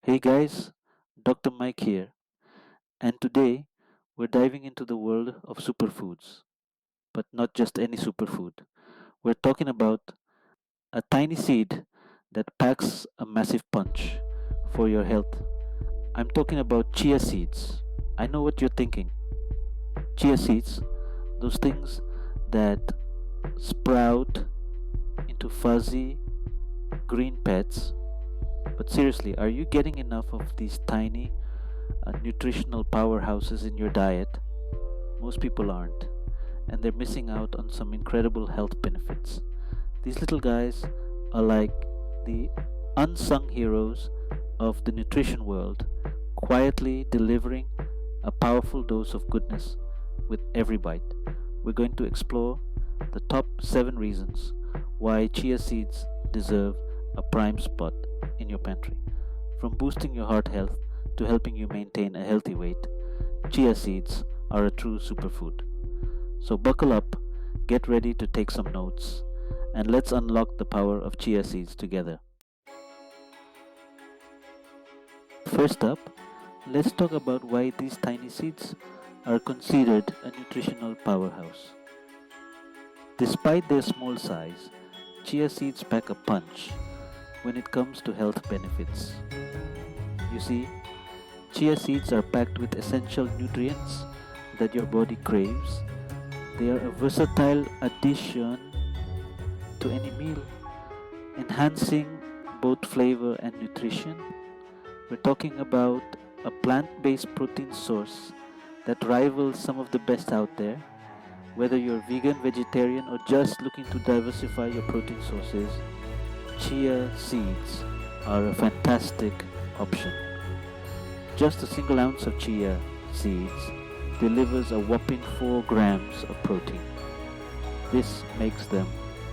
Hey guys, Dr. Mike here, and today we're diving into the world of superfoods, but not just any superfood. We're talking about a tiny seed that packs a massive punch for your health. I'm talking about chia seeds. I know what you're thinking. Chia seeds, those things that sprout into fuzzy green pets. But seriously, are you getting enough of these tiny nutritional powerhouses in your diet? Most people aren't, and they're missing out on some incredible health benefits. These little guys are like the unsung heroes of the nutrition world, quietly delivering a powerful dose of goodness with every bite. We're going to explore the top 7 reasons why chia seeds deserve a prime spot in your pantry. From boosting your heart health to helping you maintain a healthy weight, chia seeds are a true superfood. So buckle up, get ready to take some notes, and let's unlock the power of chia seeds together. First up, let's talk about why these tiny seeds are considered a nutritional powerhouse. Despite their small size, chia seeds pack a punch when it comes to health benefits. You see, chia seeds are packed with essential nutrients that your body craves. They are a versatile addition to any meal, enhancing both flavor and nutrition. We're talking about a plant based protein source that rivals some of the best out there. Whether you're vegan, vegetarian, or just looking to diversify your protein sources, chia seeds are a fantastic option. Just a single ounce of chia seeds delivers a whopping 4 grams of protein. This makes them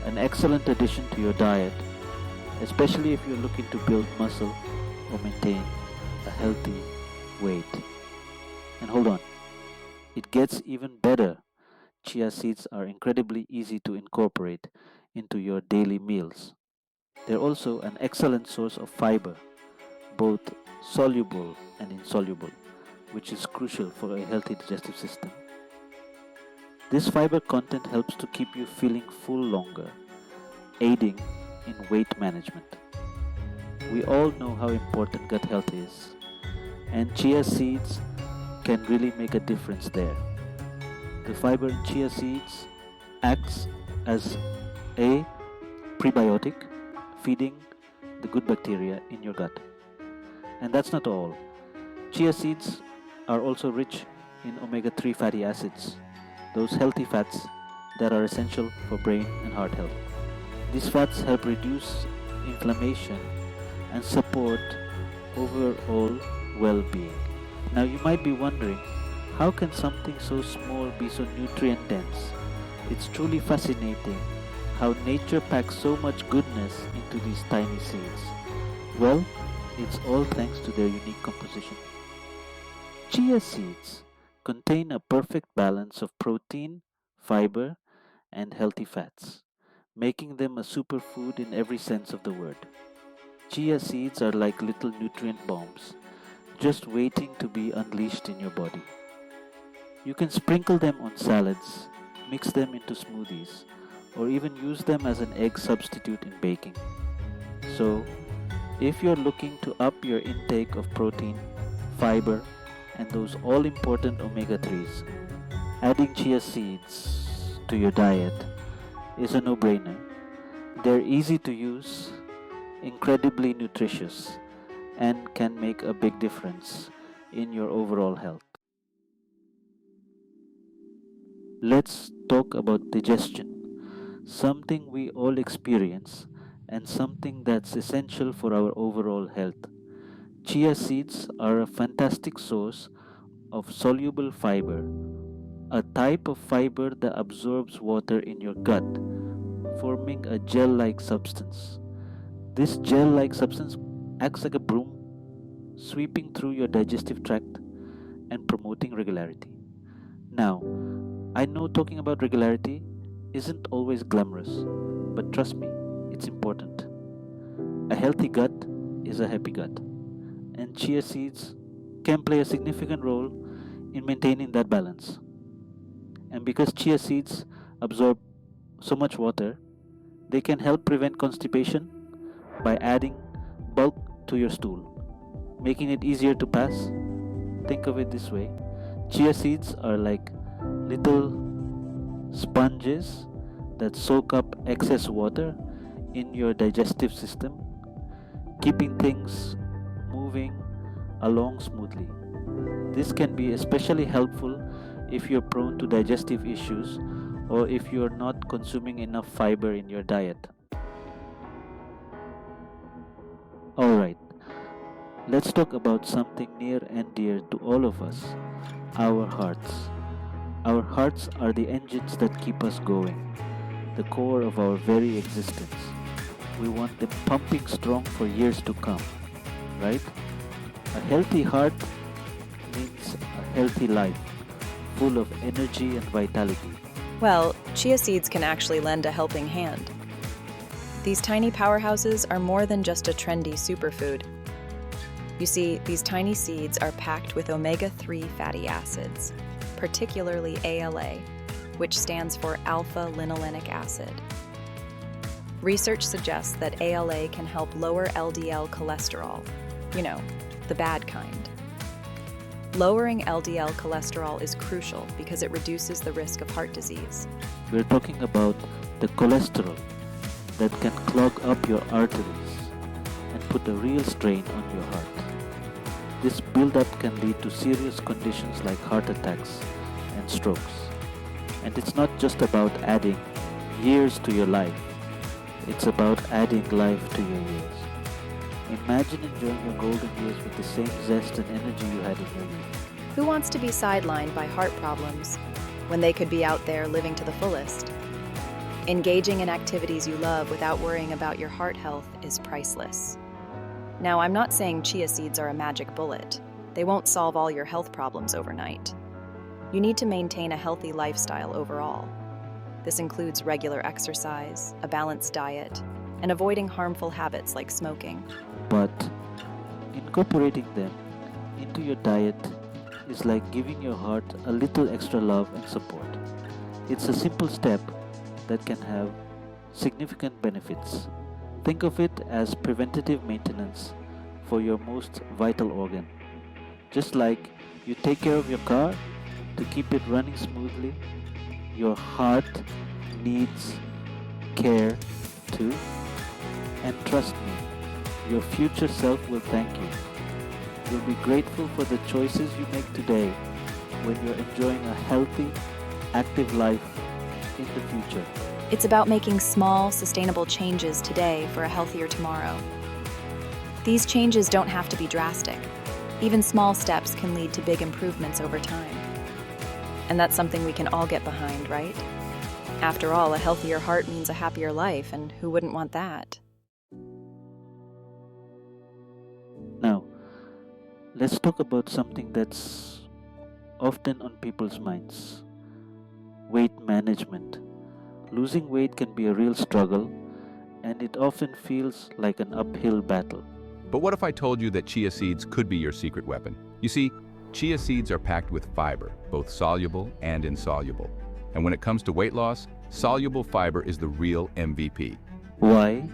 an excellent addition to your diet, especially if you're looking to build muscle or maintain a healthy weight. And hold on, it gets even better. Chia seeds are incredibly easy to incorporate into your daily meals. They're also an excellent source of fiber, both soluble and insoluble, which is crucial for a healthy digestive system. This fiber content helps to keep you feeling full longer, aiding in weight management. We all know how important gut health is, and chia seeds can really make a difference there. The fiber in chia seeds acts as a prebiotic, feeding the good bacteria in your gut. And that's not all. Chia seeds are also rich in omega 3 fatty acids, those healthy fats that are essential for brain and heart health. These fats help reduce inflammation and support overall well being. Now, you might be wondering, how can something so small be so nutrient dense? It's truly fascinating how nature packs so much goodness into these tiny seeds. Well, it's all thanks to their unique composition. Chia seeds contain a perfect balance of protein, fiber, and healthy fats, making them a superfood in every sense of the word. Chia seeds are like little nutrient bombs, just waiting to be unleashed in your body. You can sprinkle them on salads, mix them into smoothies, or even use them as an egg substitute in baking. So, if you're looking to up your intake of protein, fiber, and those all important omega 3s, adding chia seeds to your diet is a no brainer. They're easy to use, incredibly nutritious, and can make a big difference in your overall health. Let's talk about digestion, something we all experience and something that's essential for our overall health. Chia seeds are a fantastic source of soluble fiber, a type of fiber that absorbs water in your gut, forming a gel like substance. This gel like substance acts like a broom, sweeping through your digestive tract and promoting regularity. Now, I know talking about regularity isn't always glamorous, but trust me, it's important. A healthy gut is a happy gut. And chia seeds can play a significant role in maintaining that balance. And because chia seeds absorb so much water, they can help prevent constipation by adding bulk to your stool, making it easier to pass. Think of it this way: chia seeds are like little sponges that soak up excess water in your digestive system, keeping things moving along smoothly. This can be especially helpful if you're prone to digestive issues or if you're not consuming enough fiber in your diet. Alright, let's talk about something near and dear to all of us: our hearts. Our hearts are the engines that keep us going, the core of our very existence. We want them pumping strong for years to come, right? A healthy heart means a healthy life, full of energy and vitality. Well, chia seeds can actually lend a helping hand. These tiny powerhouses are more than just a trendy superfood. You see, these tiny seeds are packed with omega-3 fatty acids, particularly ALA, which stands for alpha-linolenic acid. Research suggests that ALA can help lower LDL cholesterol, the bad kind. Lowering LDL cholesterol is crucial because it reduces the risk of heart disease. We're talking about the cholesterol that can clog up your arteries and put a real strain on your heart. This buildup can lead to serious conditions like heart attacks and strokes. And it's not just about adding years to your life, it's about adding life to your years. Imagine enjoying your golden years with the same zest and energy you had in your youth. Who wants to be sidelined by heart problems when they could be out there living to the fullest? Engaging in activities you love without worrying about your heart health is priceless. Now, I'm not saying chia seeds are a magic bullet. They won't solve all your health problems overnight. You need to maintain a healthy lifestyle overall. This includes regular exercise, a balanced diet, and avoiding harmful habits like smoking. But incorporating them into your diet is like giving your heart a little extra love and support. It's a simple step that can have significant benefits. Think of it as preventative maintenance for your most vital organ. Just like you take care of your car to keep it running smoothly, your heart needs care too. And trust me, your future self will thank you. You'll be grateful for the choices you make today when you're enjoying a healthy, active life in the future. It's about making small, sustainable changes today for a healthier tomorrow. These changes don't have to be drastic. Even small steps can lead to big improvements over time. And that's something we can all get behind, right? After all, a healthier heart means a happier life, and who wouldn't want that? Now, let's talk about something that's often on people's minds: weight management. Losing weight can be a real struggle, and it often feels like an uphill battle. But what if I told you that chia seeds could be your secret weapon? You see, chia seeds are packed with fiber, both soluble and insoluble. And when it comes to weight loss, soluble fiber is the real MVP. Why?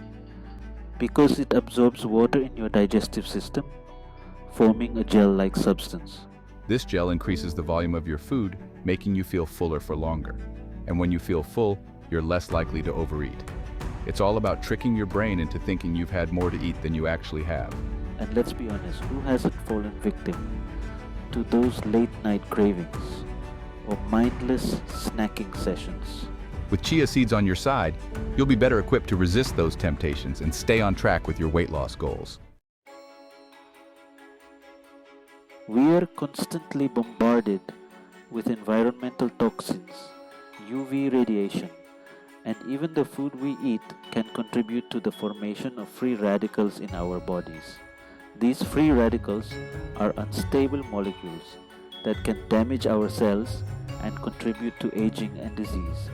Because it absorbs water in your digestive system, forming a gel-like substance. This gel increases the volume of your food, making you feel fuller for longer. And when you feel full, you're less likely to overeat. It's all about tricking your brain into thinking you've had more to eat than you actually have. And let's be honest, who hasn't fallen victim to those late-night cravings or mindless snacking sessions? With chia seeds on your side, you'll be better equipped to resist those temptations and stay on track with your weight loss goals. We are constantly bombarded with environmental toxins, UV radiation, and even the food we eat can contribute to the formation of free radicals in our bodies. These free radicals are unstable molecules that can damage our cells and contribute to aging and disease.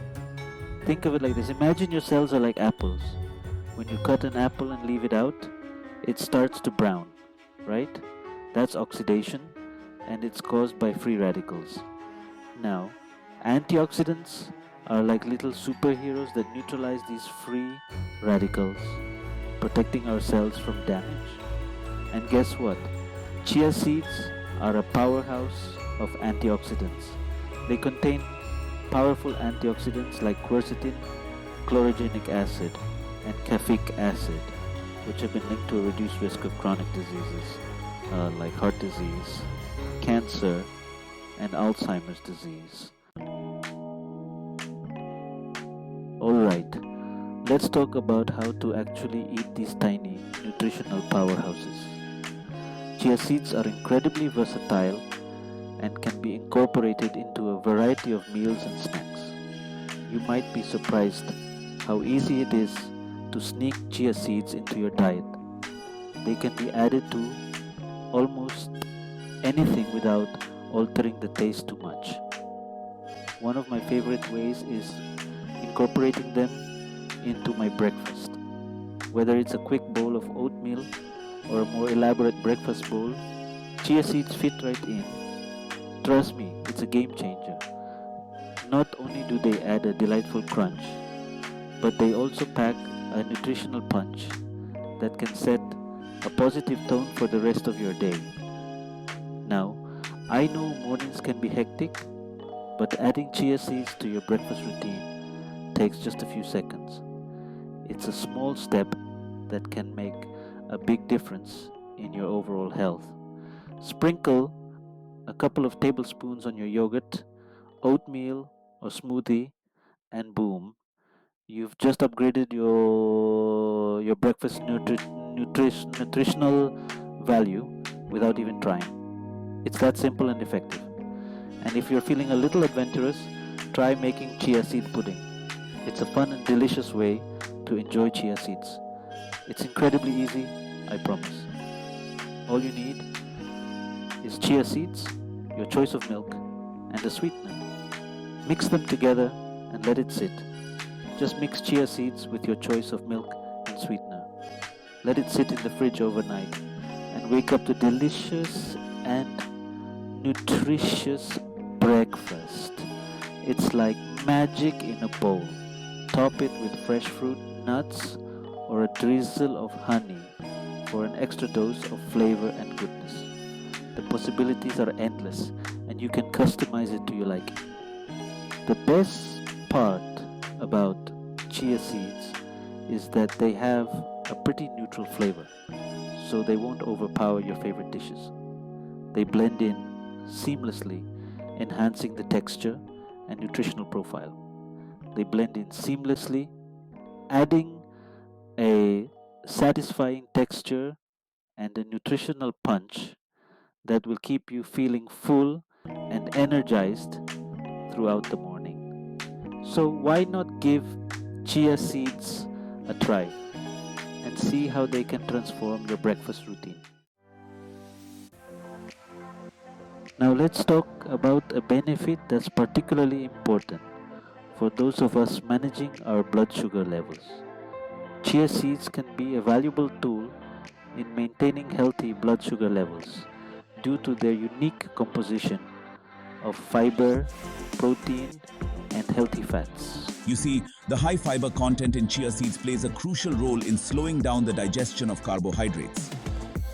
Think of it like this: imagine your cells are like apples. When you cut an apple and leave it out, it starts to brown, right? That's oxidation, and it's caused by free radicals. Now, antioxidants are like little superheroes that neutralize these free radicals, protecting our cells from damage. And guess what? Chia seeds are a powerhouse of antioxidants. They contain powerful antioxidants like quercetin, chlorogenic acid, and caffeic acid, which have been linked to a reduced risk of chronic diseases like heart disease, cancer, and Alzheimer's disease. Alright, let's talk about how to actually eat these tiny nutritional powerhouses. Chia seeds are incredibly versatile and can be incorporated into a variety of meals and snacks. You might be surprised how easy it is to sneak chia seeds into your diet. They can be added to almost anything without altering the taste too much. One of my favorite ways is incorporating them into my breakfast. Whether it's a quick bowl of oatmeal or a more elaborate breakfast bowl, chia seeds fit right in. Trust me, it's a game changer. Not only do they add a delightful crunch, but they also pack a nutritional punch that can set a positive tone for the rest of your day. Now, I know mornings can be hectic, but adding chia seeds to your breakfast routine takes just a few seconds. It's a small step that can make a big difference in your overall health. Sprinkle a couple of tablespoons on your yogurt, oatmeal, or smoothie, and boom, you've just upgraded your breakfast nutritional value without even trying. It's that simple and effective. And if you're feeling a little adventurous, try making chia seed pudding. It's a fun and delicious way to enjoy chia seeds. It's incredibly easy, I promise. All you need is chia seeds, your choice of milk, and a sweetener. Mix them together and let it sit. Just mix chia seeds with your choice of milk and sweetener. Let it sit in the fridge overnight and wake up to delicious and nutritious breakfast. It's like magic in a bowl. Top it with fresh fruit, nuts, or a drizzle of honey for an extra dose of flavor and goodness. The possibilities are endless, and you can customize it to your liking. The best part about chia seeds is that they have a pretty neutral flavor, so they won't overpower your favorite dishes. They blend in seamlessly, enhancing the texture and nutritional profile. They blend in seamlessly, adding a satisfying texture and a nutritional punch that will keep you feeling full and energized throughout the morning. So why not give chia seeds a try and see how they can transform your breakfast routine? Now let's talk about a benefit that's particularly important for those of us managing our blood sugar levels. Chia seeds can be a valuable tool in maintaining healthy blood sugar levels due to their unique composition of fiber, protein, and healthy fats. You see, the high fiber content in chia seeds plays a crucial role in slowing down the digestion of carbohydrates.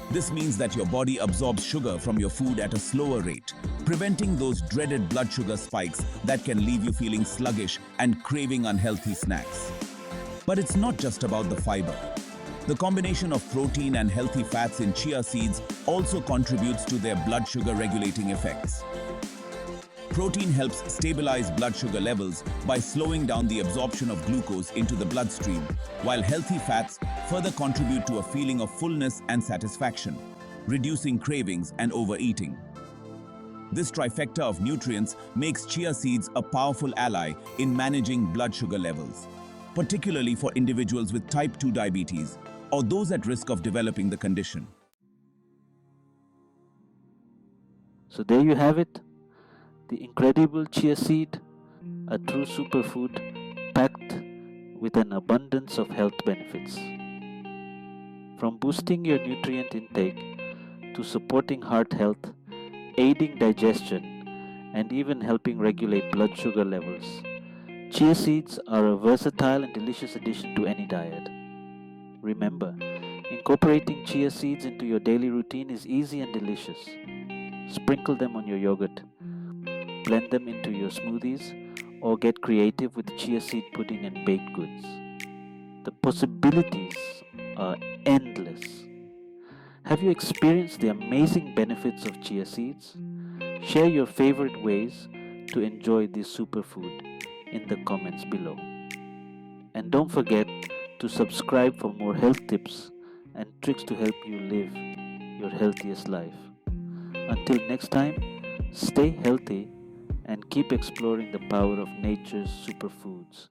This means that your body absorbs sugar from your food at a slower rate, preventing those dreaded blood sugar spikes that can leave you feeling sluggish and craving unhealthy snacks. But it's not just about the fiber. The combination of protein and healthy fats in chia seeds also contributes to their blood sugar regulating effects. Protein helps stabilize blood sugar levels by slowing down the absorption of glucose into the bloodstream, while healthy fats further contribute to a feeling of fullness and satisfaction, reducing cravings and overeating. This trifecta of nutrients makes chia seeds a powerful ally in managing blood sugar levels, particularly for individuals with type 2 diabetes or those at risk of developing the condition. So there you have it, the incredible chia seed, a true superfood packed with an abundance of health benefits. From boosting your nutrient intake to supporting heart health, aiding digestion, and even helping regulate blood sugar levels. Chia seeds are a versatile and delicious addition to any diet. Remember, incorporating chia seeds into your daily routine is easy and delicious. Sprinkle them on your yogurt, blend them into your smoothies, or get creative with chia seed pudding and baked goods. The possibilities are endless. Have you experienced the amazing benefits of chia seeds? Share your favorite ways to enjoy this superfood in the comments below. And don't forget to subscribe for more health tips and tricks to help you live your healthiest life. Until next time, stay healthy and keep exploring the power of nature's superfoods.